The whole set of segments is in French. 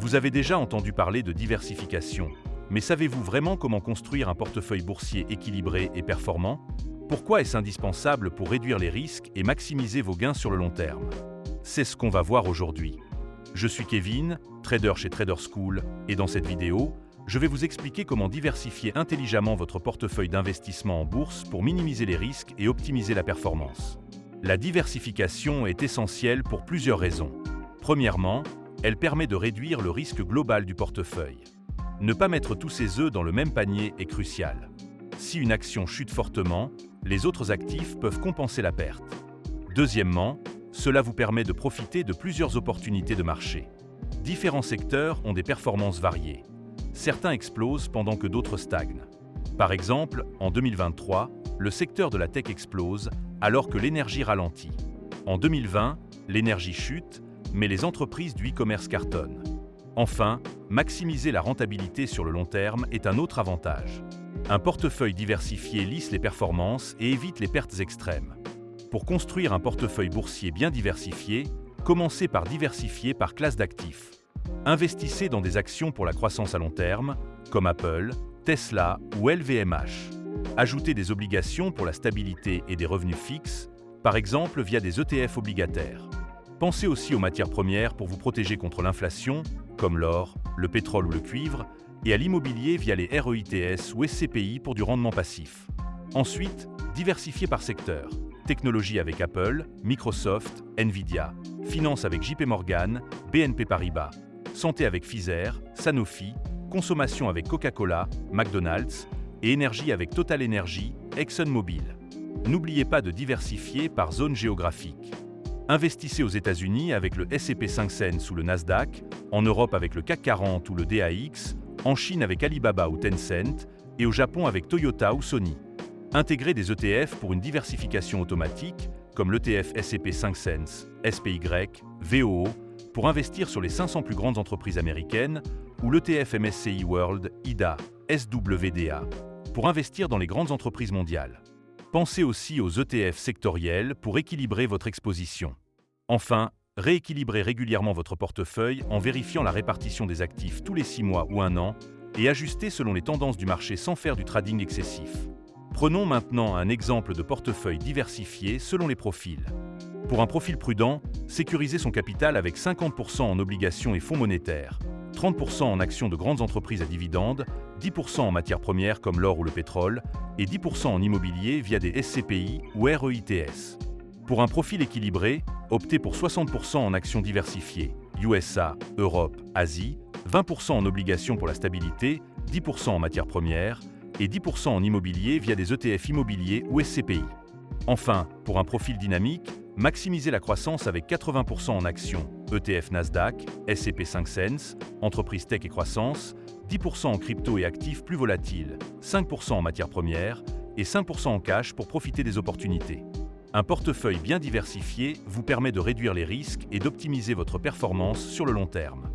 Vous avez déjà entendu parler de diversification, mais savez-vous vraiment comment construire un portefeuille boursier équilibré et performant? Pourquoi est-ce indispensable pour réduire les risques et maximiser vos gains sur le long terme? C'est ce qu'on va voir aujourd'hui. Je suis Kevin, trader chez Trader School, et dans cette vidéo, je vais vous expliquer comment diversifier intelligemment votre portefeuille d'investissement en bourse pour minimiser les risques et optimiser la performance. La diversification est essentielle pour plusieurs raisons. Premièrement, elle permet de réduire le risque global du portefeuille. Ne pas mettre tous ses œufs dans le même panier est crucial. Si une action chute fortement, les autres actifs peuvent compenser la perte. Deuxièmement, cela vous permet de profiter de plusieurs opportunités de marché. Différents secteurs ont des performances variées. Certains explosent pendant que d'autres stagnent. Par exemple, en 2023, le secteur de la tech explose alors que l'énergie ralentit. En 2020, l'énergie chute, mais les entreprises du e-commerce cartonnent. Enfin, maximiser la rentabilité sur le long terme est un autre avantage. Un portefeuille diversifié lisse les performances et évite les pertes extrêmes. Pour construire un portefeuille boursier bien diversifié, commencez par diversifier par classe d'actifs. Investissez dans des actions pour la croissance à long terme, comme Apple, Tesla ou LVMH. Ajoutez des obligations pour la stabilité et des revenus fixes, par exemple via des ETF obligataires. Pensez aussi aux matières premières pour vous protéger contre l'inflation, comme l'or, le pétrole ou le cuivre, et à l'immobilier via les REITs ou SCPI pour du rendement passif. Ensuite, diversifiez par secteur. Technologie avec Apple, Microsoft, Nvidia, finance avec JP Morgan, BNP Paribas, santé avec Pfizer, Sanofi, consommation avec Coca-Cola, McDonald's et énergie avec Total Energy, ExxonMobil. N'oubliez pas de diversifier par zone géographique. Investissez aux États-Unis avec le S&P 500 ou le Nasdaq, en Europe avec le CAC 40 ou le DAX, en Chine avec Alibaba ou Tencent et au Japon avec Toyota ou Sony. Intégrez des ETF pour une diversification automatique, comme l'ETF S&P 500, SPY, VOO, pour investir sur les 500 plus grandes entreprises américaines, ou l'ETF MSCI World, IDA, SWDA, pour investir dans les grandes entreprises mondiales. Pensez aussi aux ETF sectoriels pour équilibrer votre exposition. Enfin, rééquilibrez régulièrement votre portefeuille en vérifiant la répartition des actifs tous les 6 mois ou 1 an et ajustez selon les tendances du marché sans faire du trading excessif. Prenons maintenant un exemple de portefeuille diversifié selon les profils. Pour un profil prudent, sécurisez son capital avec 50% en obligations et fonds monétaires, 30% en actions de grandes entreprises à dividendes, 10% en matières premières comme l'or ou le pétrole, et 10% en immobilier via des SCPI ou REITs. Pour un profil équilibré, optez pour 60% en actions diversifiées, USA, Europe, Asie, 20% en obligations pour la stabilité, 10% en matières premières, et 10% en immobilier via des ETF immobiliers ou SCPI. Enfin, pour un profil dynamique, maximisez la croissance avec 80% en actions, ETF Nasdaq, S&P 500, entreprises tech et croissance, 10% en crypto et actifs plus volatiles, 5% en matières premières et 5% en cash pour profiter des opportunités. Un portefeuille bien diversifié vous permet de réduire les risques et d'optimiser votre performance sur le long terme.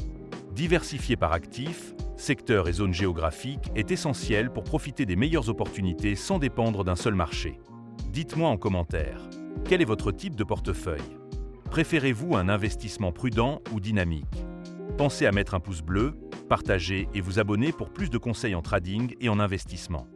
Diversifier par actif, secteur et zone géographique est essentiel pour profiter des meilleures opportunités sans dépendre d'un seul marché. Dites-moi en commentaire, quel est votre type de portefeuille? Préférez-vous un investissement prudent ou dynamique? Pensez à mettre un pouce bleu, partager et vous abonner pour plus de conseils en trading et en investissement.